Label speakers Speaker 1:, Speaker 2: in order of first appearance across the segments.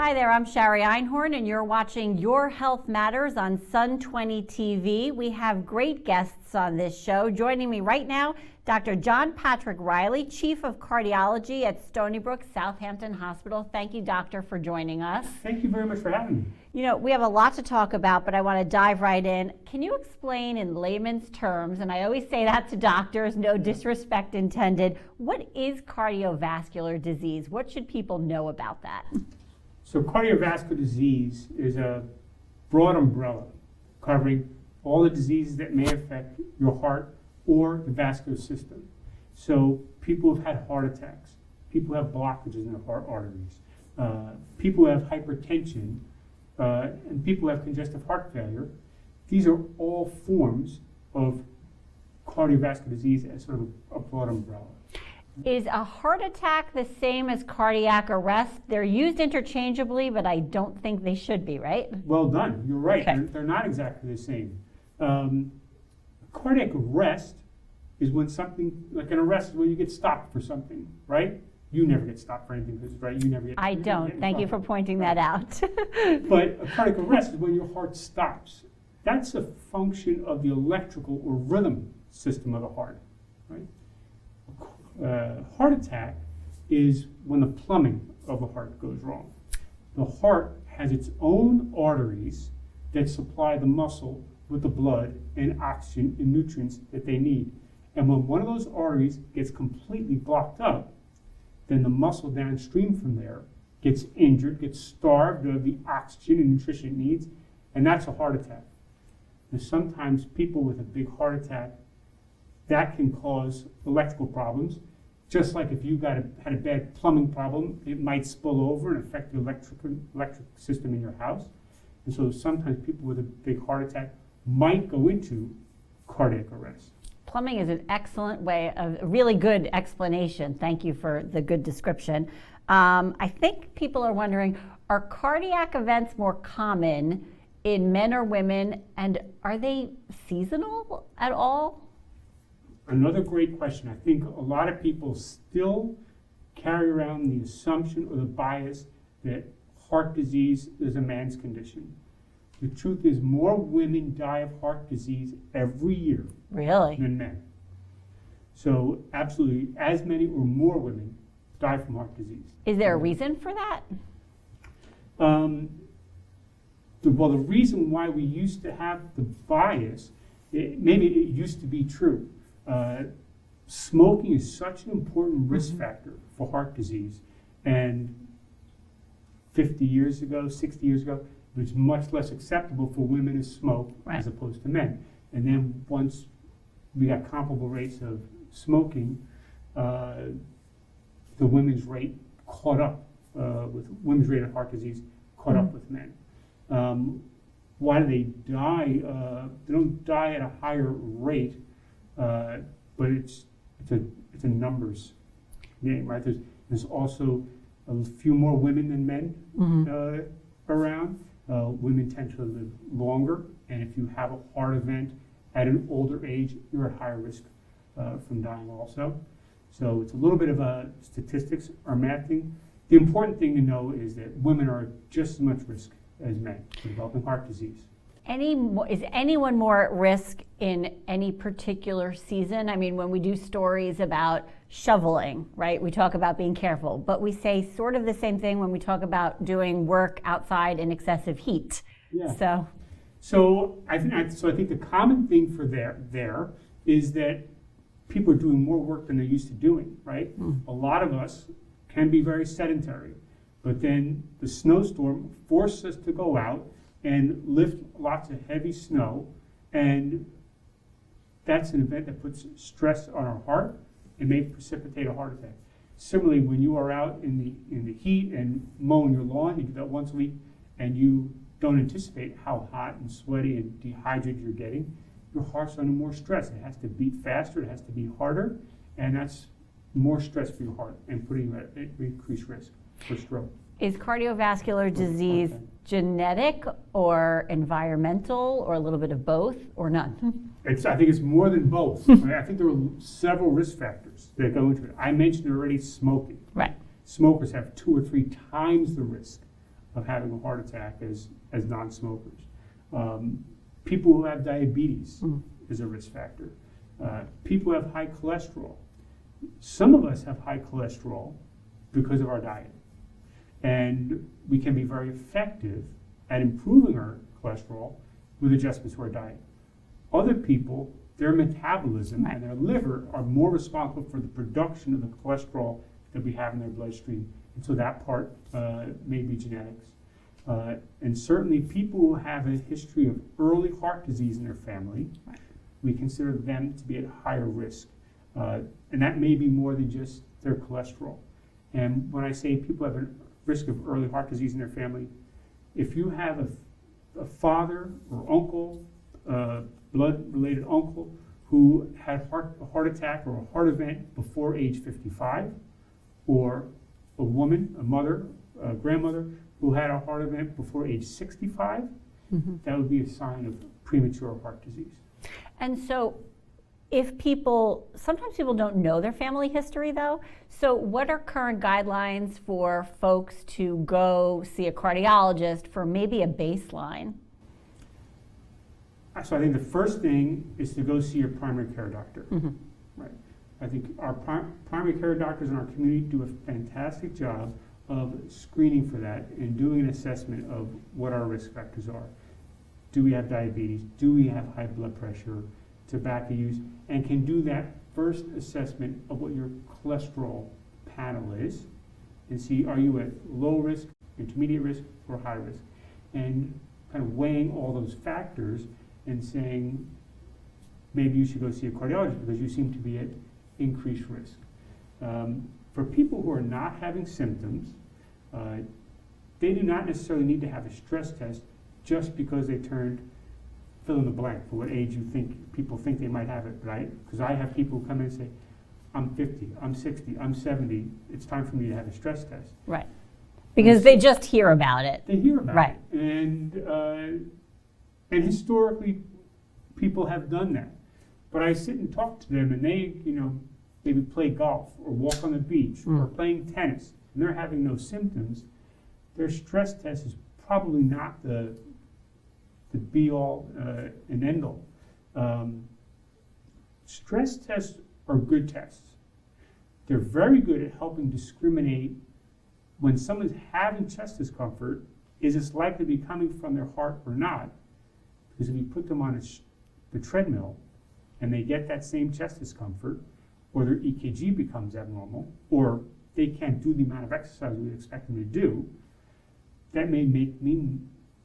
Speaker 1: Hi there, I'm Shari Einhorn, and you're watching Your Health Matters on Sun 20 TV. We have great guests on this show. Joining me right now, Dr. John Patrick Reilly, Chief of Cardiology at Stony Brook, Southampton Hospital. Thank you, Doctor, for joining us.
Speaker 2: Thank you very much for having me.
Speaker 1: You know, we have a lot to talk about, but I want to dive right in. Can you explain in layman's terms, and I always say that to doctors, no disrespect intended, what is cardiovascular disease? What should people know about that?
Speaker 2: So cardiovascular disease is a broad umbrella covering all the diseases that may affect your heart or the vascular system. So people who've had heart attacks, people who have blockages in the heart arteries, people who have hypertension, and people who have congestive heart failure. These are all forms of cardiovascular disease as sort of a broad umbrella.
Speaker 1: Is a heart attack the same as cardiac arrest? They're used interchangeably, but I don't think they should be, right?
Speaker 2: Well done. You're right.
Speaker 1: Okay.
Speaker 2: They're not exactly the same. Cardiac arrest is when something, like an arrest is when you get stopped for something, right? You never get stopped for anything, right? You never get.
Speaker 1: I don't. Thank you for pointing that out.
Speaker 2: But a cardiac arrest is when your heart stops. That's a function of the electrical or rhythm system of the heart, right? Heart attack is when the plumbing of the heart goes wrong. The heart has its own arteries that supply the muscle with the blood and oxygen and nutrients that they need. And when one of those arteries gets completely blocked up, then the muscle downstream from there gets injured, gets starved of the oxygen and nutrition it needs, and that's a heart attack. Now, sometimes people with a big heart attack, that can cause electrical problems. Just like if you had a bad plumbing problem, it might spill over and affect the electric system in your house. And so sometimes people with a big heart attack might go into cardiac arrest.
Speaker 1: Plumbing is an excellent way of a really good explanation. Thank you for the good description. I think people are wondering, are cardiac events more common in men or women, and are they seasonal at all?
Speaker 2: Another great question. I think a lot of people still carry around the assumption or the bias that heart disease is a man's condition. The truth is more women die of heart disease every year
Speaker 1: Really?
Speaker 2: than men. So absolutely, as many or more women die from heart disease.
Speaker 1: Is there a reason for that?
Speaker 2: The reason why we used to have the bias, maybe it used to be true. Smoking is such an important risk factor for heart disease, and 50 years ago, 60 years ago, it was much less acceptable for women to smoke as opposed to men. And then once we got comparable rates of smoking, the women's rate caught up with women's rate of heart disease caught up with men. Why do they die? They don't die at a higher rate, but it's a numbers game, right? There's also a few more women than men around. Women tend to live longer, and if you have a heart event at an older age, you're at higher risk from dying also. So it's a little bit of a statistics or math thing. The important thing to know is that women are just as much risk as men for developing heart disease.
Speaker 1: Is anyone more at risk in any particular season? I mean, when we do stories about shoveling, right, we talk about being careful, but we say sort of the same thing when we talk about doing work outside in excessive heat.
Speaker 2: Yeah. So I think the common thing for there is that people are doing more work than they're used to doing, right? A lot of us can be very sedentary, but then the snowstorm forces us to go out and lift lots of heavy snow, and that's an event that puts stress on our heart and may precipitate a heart attack. Similarly, when you are out in the heat and mowing your lawn, you do that once a week, and you don't anticipate how hot and sweaty and dehydrated you're getting, your heart's under more stress. It has to beat faster, it has to beat harder, and that's more stress for your heart and putting you at increased risk for stroke.
Speaker 1: Is cardiovascular disease genetic or environmental or a little bit of both or none?
Speaker 2: I think it's more than both. Right? I think there are several risk factors that go into it. I mentioned already smoking.
Speaker 1: Right.
Speaker 2: Smokers have 2 or 3 times the risk of having a heart attack as non-smokers. People who have diabetes is a risk factor. People who have high cholesterol. Some of us have high cholesterol because of our diet. And we can be very effective at improving our cholesterol with adjustments to our diet. Other people, their metabolism and their liver are more responsible for the production of the cholesterol that we have in their bloodstream. And so that part may be genetics. And certainly people who have a history of early heart disease in their family, we consider them to be at higher risk. And that may be more than just their cholesterol. And when I say people have a risk of early heart disease in their family, if you have a father or uncle, blood-related uncle, who had a heart attack or a heart event before age 55, or a woman, a mother, a grandmother, who had a heart event before age 65, that would be a sign of premature heart disease.
Speaker 1: And so sometimes people don't know their family history though, so what are current guidelines for folks to go see a cardiologist for maybe a baseline?
Speaker 2: So I think the first thing is to go see your primary care doctor. Right. I think our primary care doctors in our community do a fantastic job of screening for that and doing an assessment of what our risk factors are. Do we have diabetes? Do we have high blood pressure, tobacco use? And can do that first assessment of what your cholesterol panel is and see, are you at low risk, intermediate risk, or high risk? And kind of weighing all those factors and saying, maybe you should go see a cardiologist because you seem to be at increased risk. For people who are not having symptoms, they do not necessarily need to have a stress test just because they turned fill in the blank for what age people think they might have it, right? Because I have people who come in and say, I'm 50, I'm 60, I'm 70, it's time for me to have a stress test.
Speaker 1: Right. Because they just hear about it.
Speaker 2: They hear about
Speaker 1: right.
Speaker 2: it. And historically, people have done that. But I sit and talk to them, and they, maybe play golf or walk on the beach or playing tennis, and they're having no symptoms. Their stress test is probably not the be-all and end-all. Stress tests are good tests. They're very good at helping discriminate when someone's having chest discomfort, is this likely to be coming from their heart or not? Because if you put them on the treadmill and they get that same chest discomfort, or their EKG becomes abnormal, or they can't do the amount of exercise we would expect them to do, that may make me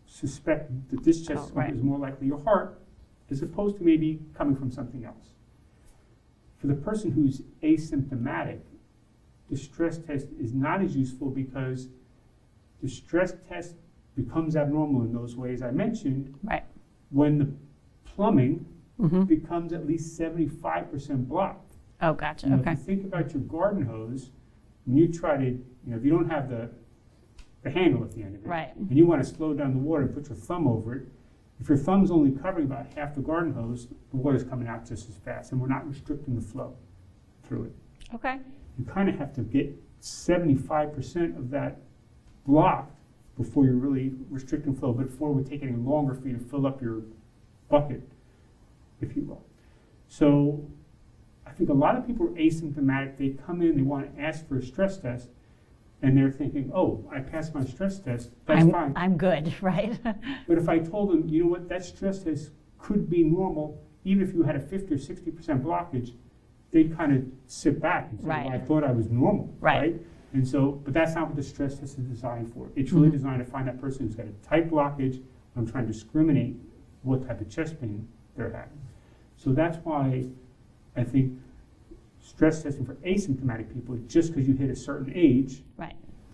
Speaker 2: suspect that this chest discomfort is more likely your heart, as opposed to maybe coming from something else. For the person who's asymptomatic, the stress test is not as useful because the stress test becomes abnormal in those ways I mentioned when the plumbing becomes at least 75% blocked.
Speaker 1: Oh, gotcha.
Speaker 2: If you think about your garden hose, when you try to, if you don't have the handle at the end of it, and you want to slow down the water and put your thumb over it, if your thumb's only covering about half the garden hose, the water's coming out just as fast, and we're not restricting the flow through it.
Speaker 1: Okay.
Speaker 2: You kind of have to get 75% of that blocked before you're really restricting flow, but before it would take any longer for you to fill up your bucket, if you will. So I think a lot of people are asymptomatic. They come in, they want to ask for a stress test, and they're thinking, oh, I passed my stress test, that's fine.
Speaker 1: I'm good, right?
Speaker 2: But if I told them, you know what, that stress test could be normal, even if you had a 50 or 60% blockage, they'd kind of sit back and say, well, I thought I was normal, right? And so, but that's not what the stress test is designed for. It's really designed to find that person who's got a tight blockage. I'm trying to discriminate what type of chest pain they're having. So that's why I think stress testing for asymptomatic people, just because you hit a certain age,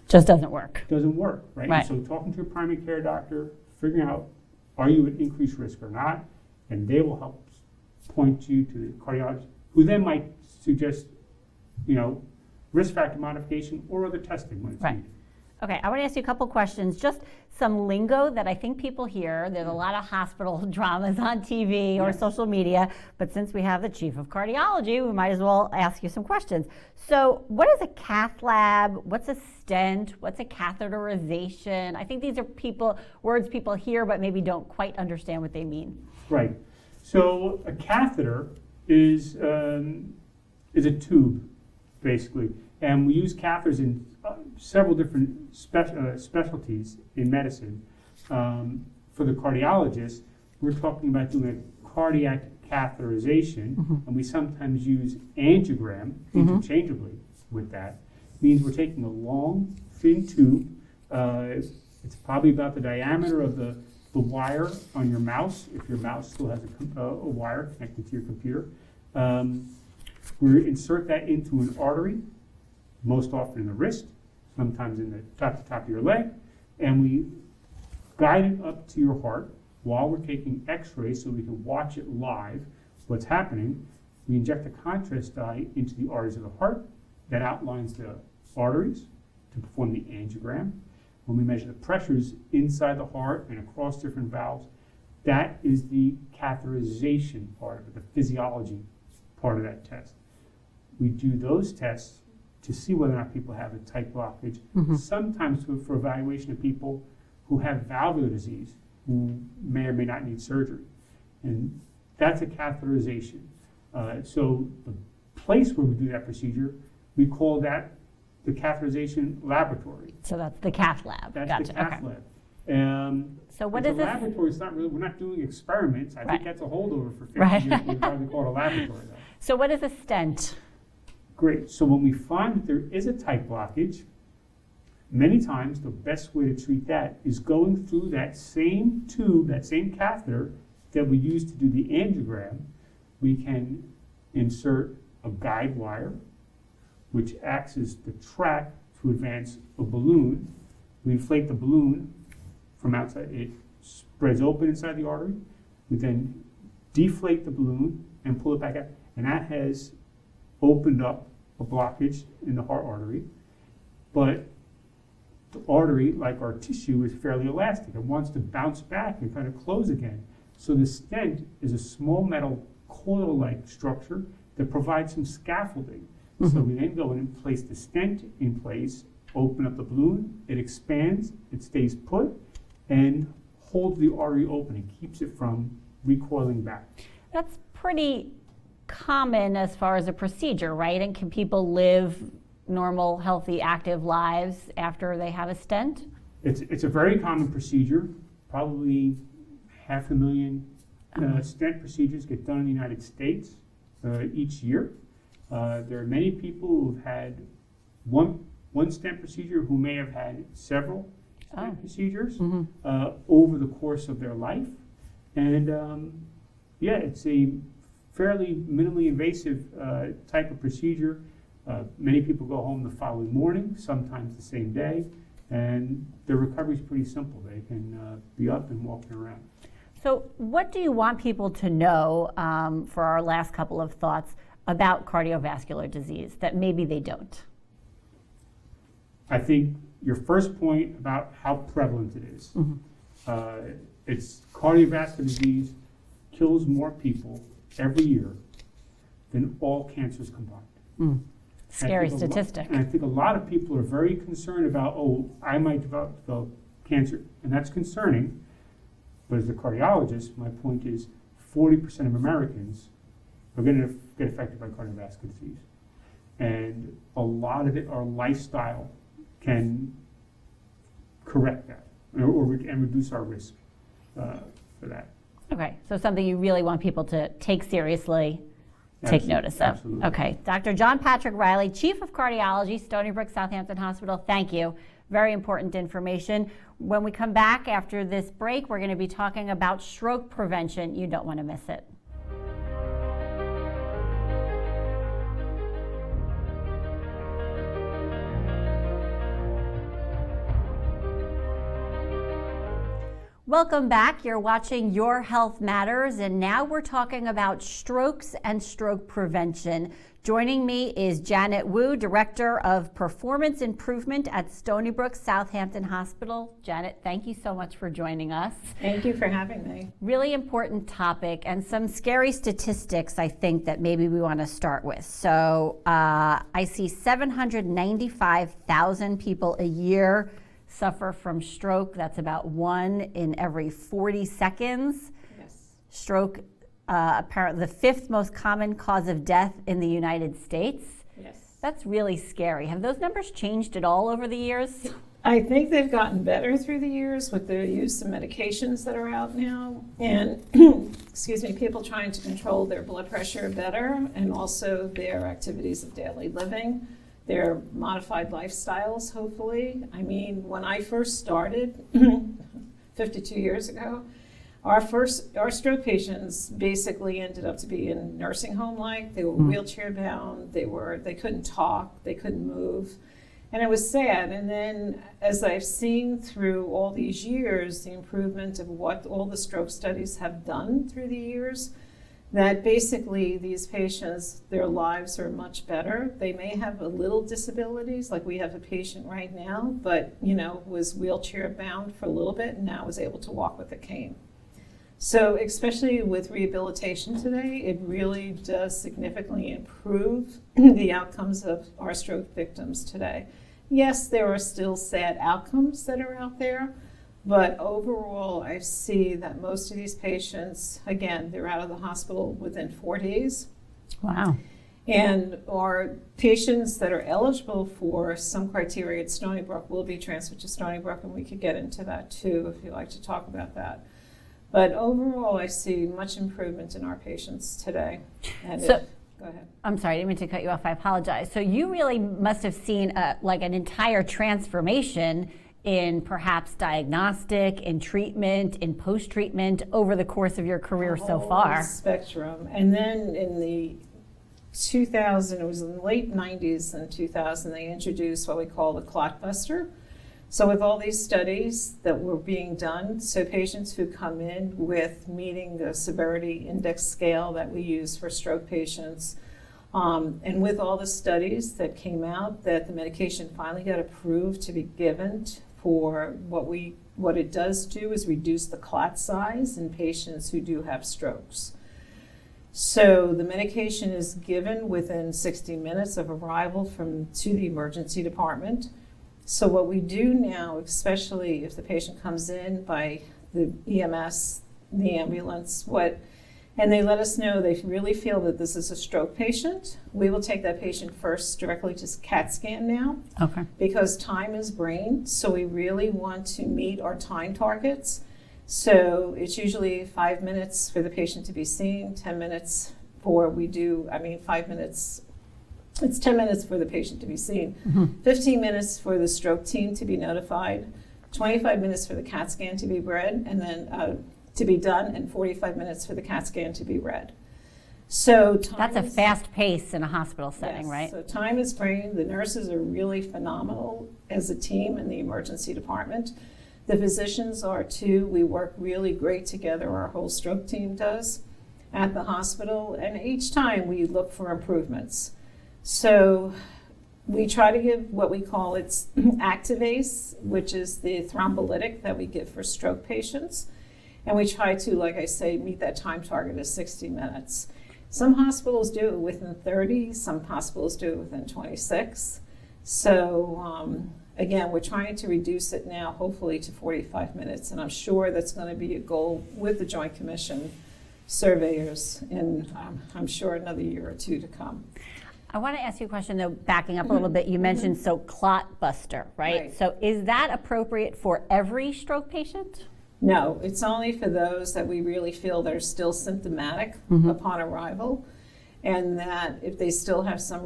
Speaker 1: just doesn't work.
Speaker 2: Doesn't work, right? So talking to your primary care doctor, figuring out, are you at increased risk or not, and they will help point you to the cardiologist, who then might suggest, risk factor modification or other testing when it's needed.
Speaker 1: Okay, I want to ask you a couple questions. Just some lingo that I think people hear. There's a lot of hospital dramas on TV or social media, but since we have the chief of cardiology, we might as well ask you some questions. So, what is a cath lab? What's a stent? What's a catheterization? I think these are words people hear, but maybe don't quite understand what they mean.
Speaker 2: Right. So, a catheter is a tube, basically, and we use catheters in several different specialties in medicine. For the cardiologist, we're talking about doing a cardiac catheterization, and we sometimes use angiogram interchangeably with that. It means we're taking a long, thin tube. It's probably about the diameter of the wire on your mouse, if your mouse still has a wire connected to your computer. We insert that into an artery, most often in the wrist, sometimes in the top of your leg, and we guide it up to your heart while we're taking x-rays so we can watch it live, what's happening. We inject a contrast dye into the arteries of the heart that outlines the arteries to perform the angiogram. When we measure the pressures inside the heart and across different valves, that is the catheterization part of it, the physiology part of that test. We do those tests to see whether or not people have a tight blockage, sometimes for evaluation of people who have valvular disease, who may or may not need surgery. And that's a catheterization. So the place where we do that procedure, we call that the catheterization laboratory.
Speaker 1: So that's the cath lab.
Speaker 2: That's
Speaker 1: gotcha.
Speaker 2: the cath lab.
Speaker 1: So what is this?
Speaker 2: Laboratory, it's not really, we're not doing experiments. I think that's a holdover for 50
Speaker 1: Right.
Speaker 2: years. We'd probably call it a laboratory though.
Speaker 1: So what is a stent?
Speaker 2: Great. So when we find that there is a tight blockage, many times the best way to treat that is going through that same tube, that same catheter that we use to do the angiogram. We can insert a guide wire, which acts as the track to advance a balloon. We inflate the balloon from outside. It spreads open inside the artery. We then deflate the balloon and pull it back out. And that has opened up a blockage in the heart artery. But the artery, like our tissue, is fairly elastic. It wants to bounce back and kind of close again. So the stent is a small metal coil-like structure that provides some scaffolding. So we then go in and place the stent in place, open up the balloon, it expands, it stays put, and holds the artery open and keeps it from recoiling back.
Speaker 1: That's pretty common as far as a procedure, right? And can people live normal, healthy, active lives after they have a stent?
Speaker 2: It's a very common procedure. Probably 500,000 stent procedures get done in the United States each year. There are many people who've had one stent procedure who may have had several stent procedures over the course of their life. And it's a fairly minimally invasive type of procedure. Many people go home the following morning, sometimes the same day, and their recovery is pretty simple. They can be up and walking around.
Speaker 1: So what do you want people to know for our last couple of thoughts about cardiovascular disease that maybe they don't?
Speaker 2: I think your first point about how prevalent it is. It's cardiovascular disease kills more people every year than all cancers combined.
Speaker 1: Scary statistic.
Speaker 2: And I think a lot of people are very concerned about, I might develop cancer, and that's concerning. But as a cardiologist, my point is 40% of Americans are going to get affected by cardiovascular disease. And a lot of it, our lifestyle can correct that and reduce our risk for that.
Speaker 1: Okay, so something you really want people to take seriously, take notice of.
Speaker 2: Absolutely.
Speaker 1: Okay, Dr. John Patrick Reilly, Chief of Cardiology, Stony Brook, Southampton Hospital, thank you. Very important information. When we come back after this break, we're going to be talking about stroke prevention. You don't want to miss it. Welcome back. You're watching Your Health Matters, and now we're talking about strokes and stroke prevention. Joining me is Janet Wu, Director of Performance Improvement at Stony Brook Southampton Hospital. Janet, thank you so much for joining us.
Speaker 3: Thank you for having me.
Speaker 1: Really important topic and some scary statistics, I think, that maybe we want to start with. So I see 795,000 people a year suffer from stroke. That's about 1 in every 40 seconds.
Speaker 3: Yes.
Speaker 1: Stroke, apparently the 5th most common cause of death in the United States.
Speaker 3: Yes.
Speaker 1: That's really scary. Have those numbers changed at all over the years?
Speaker 3: I think they've gotten better through the years with the use of medications that are out now, and excuse me, people trying to control their blood pressure better, and also their activities of daily living, their modified lifestyles, hopefully. I mean, when I first started 52 years ago, our stroke patients basically ended up to be in nursing home like. They were wheelchair bound, they couldn't talk, they couldn't move. And it was sad. And then as I've seen through all these years, the improvement of what all the stroke studies have done through the years, that basically these patients, their lives are much better. They may have a little disabilities, like we have a patient right now, but was wheelchair bound for a little bit and now is able to walk with a cane. So especially with rehabilitation today, it really does significantly improve the outcomes of our stroke victims today. Yes, there are still sad outcomes that are out there, but overall I see that most of these patients, again, they're out of the hospital within 4 days.
Speaker 1: Wow.
Speaker 3: And our patients that are eligible for some criteria at Stony Brook will be transferred to Stony Brook, and we could get into that too if you'd like to talk about that. But overall, I see much improvement in our patients today. And
Speaker 1: So-
Speaker 3: go ahead.
Speaker 1: I'm sorry, I didn't mean to cut you off. I apologize. So you really must have seen like an entire transformation in perhaps diagnostic, in treatment, in post-treatment over the course of your career so far.
Speaker 3: Spectrum. And then in the 2000, it was in the late 90s and 2000, they introduced what we call the clot buster. So with all these studies that were being done, so patients who come in with meeting the severity index scale that we use for stroke patients, and with all the studies that came out, that the medication finally got approved to be given for what it does do is reduce the clot size in patients who do have strokes. So the medication is given within 60 minutes of arrival to the emergency department. So what we do now, especially if the patient comes in by the EMS, the ambulance, and they let us know they really feel that this is a stroke patient, we will take that patient first directly to CAT scan now.
Speaker 1: Okay.
Speaker 3: Because time is brain, so we really want to meet our time targets. So it's usually 5 minutes for the patient to be seen, 10 minutes it's 10 minutes for the patient to be seen, 15 minutes for the stroke team to be notified, 25 minutes for the CAT scan to be read, and then to be done, and 45 minutes for the CAT scan to be read. So
Speaker 1: That's a fast pace in a hospital setting,
Speaker 3: yes,
Speaker 1: right?
Speaker 3: So time is brain. The nurses are really phenomenal as a team in the emergency department. The physicians are too. We work really great together. Our whole stroke team does at the hospital, and each time we look for improvements. So we try to give what we call Activase, which is the thrombolytic that we give for stroke patients. And we try to, like I say, meet that time target of 60 minutes. Some hospitals do it within 30, some hospitals do it within 26. So again, we're trying to reduce it now, hopefully to 45 minutes. And I'm sure that's going to be a goal with the Joint Commission surveyors in, I'm sure, another year or two to come.
Speaker 1: I want to ask you a question, though, backing up a little bit. You mentioned clot buster, right?
Speaker 3: Right.
Speaker 1: So is that appropriate for every stroke patient?
Speaker 3: No, it's only for those that we really feel that are still symptomatic upon arrival, and that if they still have some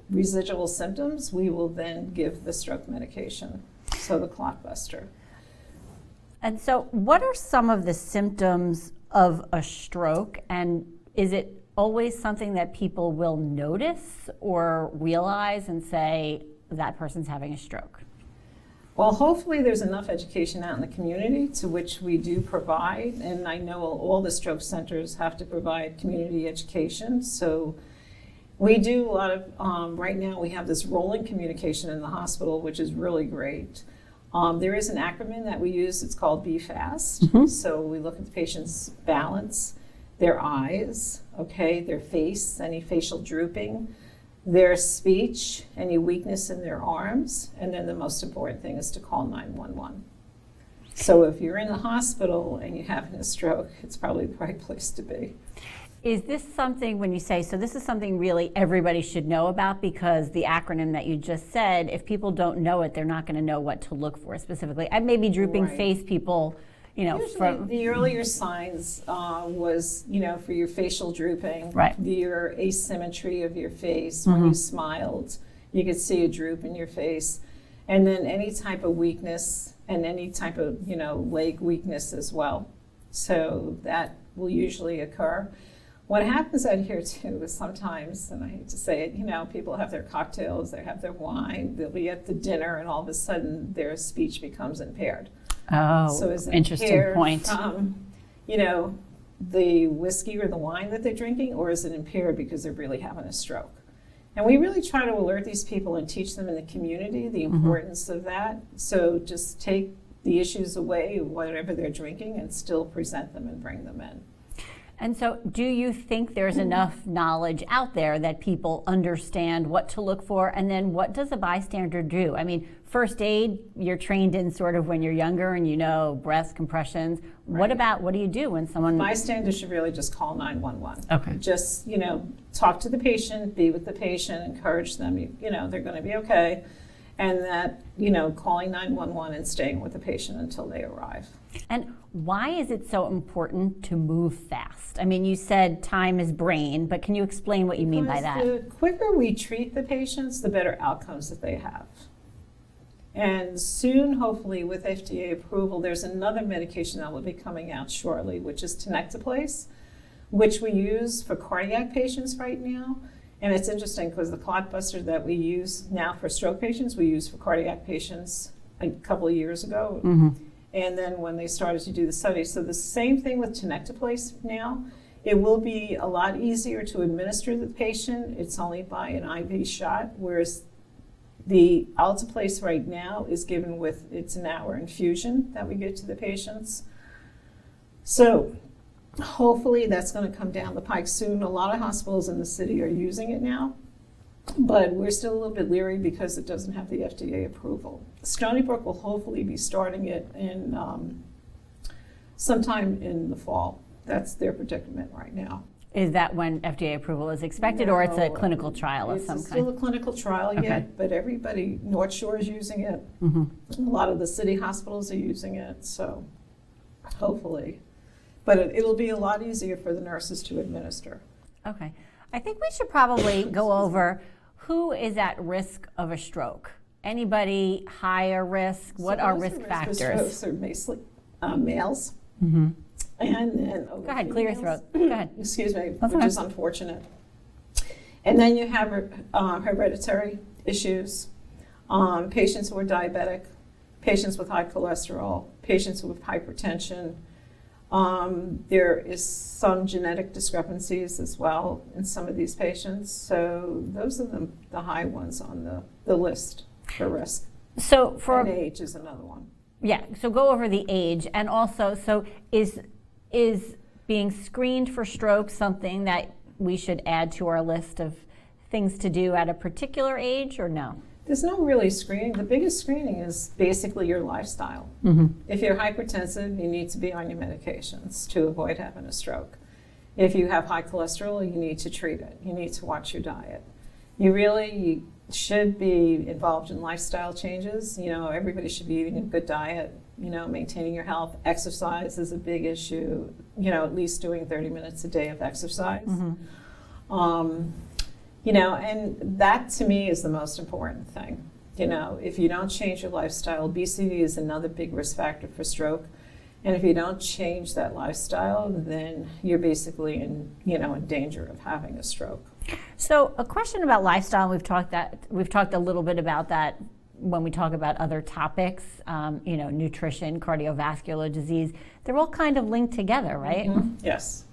Speaker 3: residual symptoms, we will then give the stroke medication, so the clot buster.
Speaker 1: And so what are some of the symptoms of a stroke, and is it always something that people will notice or realize and say that person's having a stroke?
Speaker 3: Well, hopefully there's enough education out in the community, to which we do provide, and I know all the stroke centers have to provide community education. So we do a lot of, right now we have this rolling communication in the hospital, which is really great. There is an acronym that we use, it's called Be Fast. So we look at the patient's balance, their eyes, okay, their face, any facial drooping, their speech, any weakness in their arms, and then the most important thing is to call 911. So if you're in the hospital and you're having a stroke, it's probably the right place to be.
Speaker 1: Is this something, when you say, so this is something really everybody should know about, because the acronym that you just said, if people don't know it, they're not going to know what to look for specifically. And maybe drooping
Speaker 3: Right.
Speaker 1: face, people, you know,
Speaker 3: Usually
Speaker 1: from
Speaker 3: the earlier signs was, you know, for your facial drooping,
Speaker 1: Right.
Speaker 3: your asymmetry of your face when you smiled, you could see a droop in your face, and then any type of weakness and any type of, you know, leg weakness as well. So that will usually occur. What happens out here too is sometimes, and I hate to say it, you know, people have their cocktails, they have their wine, they'll be at the dinner, and all of a sudden their speech becomes impaired. So is it
Speaker 1: interesting
Speaker 3: impaired
Speaker 1: point.
Speaker 3: from, you know, the whiskey or the wine that they're drinking, or is it impaired because they're really having a stroke? And we really try to alert these people and teach them in the community the importance of that. So just take the issues away, whatever they're drinking, and still present them and bring them in.
Speaker 1: And so do you think there's enough knowledge out there that people understand what to look for? And then what does a bystander do? I mean, first aid, you're trained in sort of when you're younger and you know breath compressions. What about, what do you do when someone...
Speaker 3: Bystanders should really just call 911.
Speaker 1: Okay.
Speaker 3: Just, you know, talk to the patient, be with the patient, encourage them, you know, they're going to be okay. And that, you know, calling 911 and staying with the patient until they arrive.
Speaker 1: And why is it so important to move fast? I mean, you said time is brain, but can you explain what you mean by that?
Speaker 3: The quicker we treat the patients, the better outcomes that they have. And soon, hopefully, with FDA approval, there's another medication that will be coming out shortly, which is tenecteplase, which we use for cardiac patients right now. And it's interesting because the clot buster that we use now for stroke patients, we used for cardiac patients a couple of years ago. And then when they started to do the study, so the same thing with tenecteplase now. It will be a lot easier to administer to the patient. It's only by an IV shot, whereas the alteplase right now is given with, it's an hour infusion that we give to the patients. So hopefully that's going to come down the pike soon. A lot of hospitals in the city are using it now, but we're still a little bit leery because it doesn't have the FDA approval. Stony Brook will hopefully be starting it in sometime in the fall. That's their predicament right now.
Speaker 1: Is that when FDA approval is expected, or it's a clinical trial of some
Speaker 3: It's
Speaker 1: kind?
Speaker 3: still a clinical trial yet, but everybody, North Shore is using it. A lot of the city hospitals are using it, so hopefully. But it'll be a lot easier for the nurses to administer.
Speaker 1: Okay. I think we should probably go over who is at risk of a stroke. Anybody higher risk? What are risk factors?
Speaker 3: Strokes are basically males. And
Speaker 1: Go ahead, clear your throat. Go ahead.
Speaker 3: Excuse me,
Speaker 1: That's
Speaker 3: which
Speaker 1: okay.
Speaker 3: is unfortunate. And then you have hereditary issues, patients who are diabetic, patients with high cholesterol, patients with hypertension. There is some genetic discrepancies as well in some of these patients. So those are the high ones on the list for risk.
Speaker 1: So for
Speaker 3: And age is another one.
Speaker 1: Yeah, so go over the age, and also, so is being screened for stroke something that we should add to our list of things to do at a particular age, or no?
Speaker 3: There's no really screening. The biggest screening is basically your lifestyle. If you're hypertensive, you need to be on your medications to avoid having a stroke. If you have high cholesterol, you need to treat it. You need to watch your diet. You should be involved in lifestyle changes. You know, everybody should be eating a good diet, you know, maintaining your health. Exercise is a big issue, you know, at least doing 30 minutes a day of exercise. You know, and that to me is the most important thing. You know, if you don't change your lifestyle, obesity is another big risk factor for stroke. And if you don't change that lifestyle, then you're basically in danger of having a stroke.
Speaker 1: So a question about lifestyle, we've talked a little bit about that when we talk about other topics, nutrition, cardiovascular disease, they're all kind of linked together, right?
Speaker 3: Mm-hmm. Yes.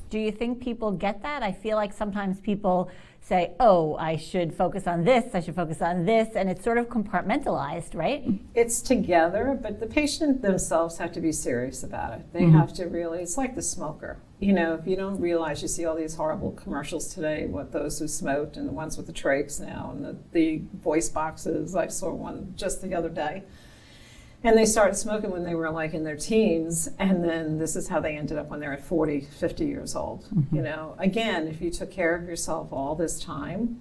Speaker 1: Do you think people get that? I feel like sometimes people say, oh, I should focus on this, I should focus on this, and it's sort of compartmentalized, right?
Speaker 3: It's together, but the patient themselves have to be serious about it. They have to really, it's like the smoker. If you don't realize, you see all these horrible commercials today, what those who smoked and the ones with the trachs now and the voice boxes. I saw one just the other day. And they started smoking when they were like in their teens, and then this is how they ended up when they're at 40, 50 years old. Again, if you took care of yourself all this time,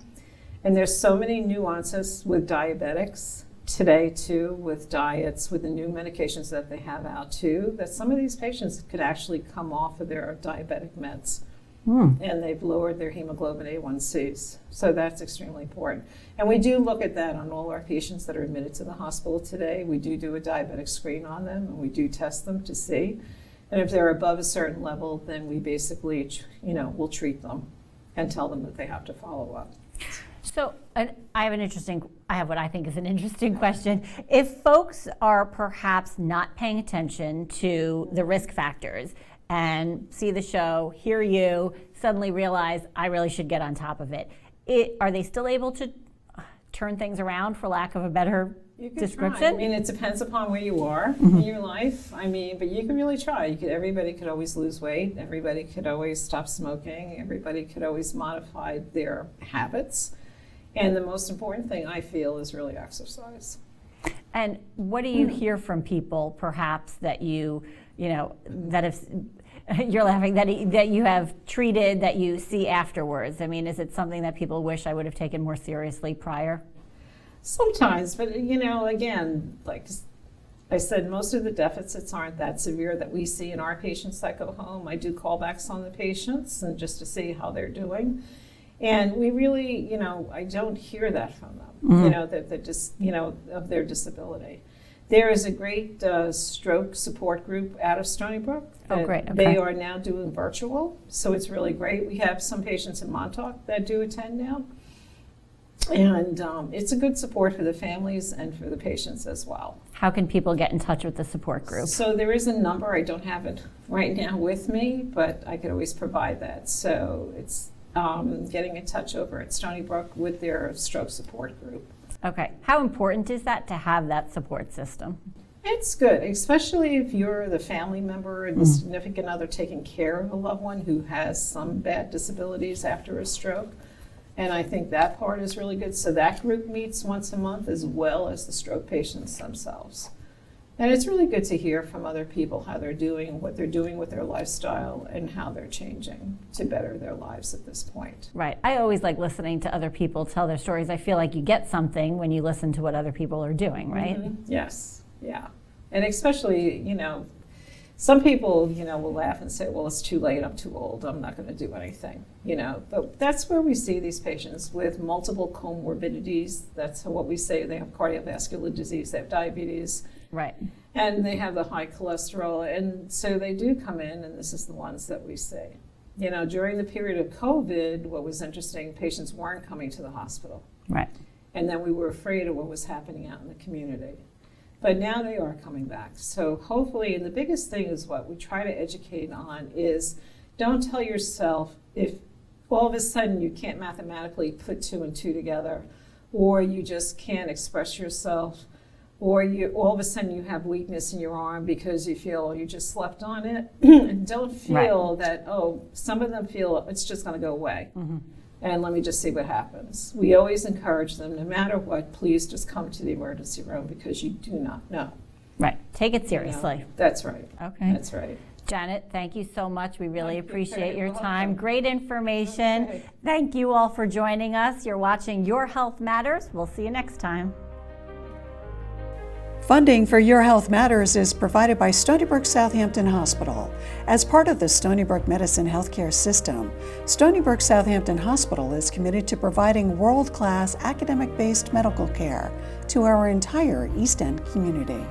Speaker 3: and there's so many nuances with diabetics today too, with diets, with the new medications that they have out too, that some of these patients could actually come off of their diabetic meds. And they've lowered their hemoglobin A1Cs. So that's extremely important. And we do look at that on all our patients that are admitted to the hospital today. We do a diabetic screen on them, and we do test them to see. And if they're above a certain level, then we basically, we'll treat them and tell them that they have to follow up.
Speaker 1: So I have what I think is an interesting question. If folks are perhaps not paying attention to the risk factors and see the show, hear you, suddenly realize I really should get on top of it, are they still able to turn things around, for lack of a better description?
Speaker 3: Try. I mean, it depends upon where you are in your life. I mean, but you can really try. Everybody could always lose weight. Everybody could always stop smoking. Everybody could always modify their habits. And the most important thing, I feel, is really exercise.
Speaker 1: And what do you hear from people, perhaps, that that have, you're laughing, that you have treated, that you see afterwards? I mean, is it something that people wish I would have taken more seriously prior?
Speaker 3: Sometimes, but again, like I said, most of the deficits aren't that severe that we see in our patients that go home. I do callbacks on the patients and just to see how they're doing. And we really, I don't hear that from them, that just, of their disability. There is a great stroke support group out of Stony Brook.
Speaker 1: Oh, great. Okay.
Speaker 3: They are now doing virtual, so it's really great. We have some patients in Montauk that do attend now. And it's a good support for the families and for the patients as well.
Speaker 1: How can people get in touch with the support group?
Speaker 3: So there is a number. I don't have it right now with me, but I could always provide that. So it's getting in touch over at Stony Brook with their stroke support group.
Speaker 1: Okay. How important is that to have that support system?
Speaker 3: It's good, especially if you're the family member and the significant other taking care of a loved one who has some bad disabilities after a stroke. And I think that part is really good. So that group meets once a month as well as the stroke patients themselves. And it's really good to hear from other people how they're doing, what they're doing with their lifestyle, and how they're changing to better their lives at this point.
Speaker 1: Right. I always like listening to other people tell their stories. I feel like you get something when you listen to what other people are doing, right?
Speaker 3: Yes. Yeah. And especially, some people, will laugh and say, well, it's too late, I'm too old, I'm not going to do anything, But that's where we see these patients with multiple comorbidities. That's what we say. They have cardiovascular disease, they have diabetes.
Speaker 1: Right.
Speaker 3: And they have the high cholesterol. And so they do come in, and this is the ones that we see. During the period of COVID, what was interesting, patients weren't coming to the hospital.
Speaker 1: Right.
Speaker 3: And then we were afraid of what was happening out in the community. But now they are coming back. So hopefully, and the biggest thing is what we try to educate on is don't tell yourself if all of a sudden you can't mathematically put 2 and 2 together, or you just can't express yourself, or you all of a sudden you have weakness in your arm because you feel you just slept on it. And don't feel that, some of them feel it's just going to go away. And let me just see what happens. We always encourage them, no matter what, please just come to the emergency room because you do not know.
Speaker 1: Right. Take it seriously.
Speaker 3: That's right.
Speaker 1: Okay.
Speaker 3: That's right.
Speaker 1: Janet, thank you so much. We really appreciate your
Speaker 3: welcome.
Speaker 1: time. Great information.
Speaker 3: Okay.
Speaker 1: Thank you all for joining us. You're watching Your Health Matters. We'll see you next time.
Speaker 4: Funding for Your Health Matters is provided by Stony Brook Southampton Hospital. As part of the Stony Brook Medicine Healthcare System, Stony Brook Southampton Hospital is committed to providing world-class academic-based medical care to our entire East End community.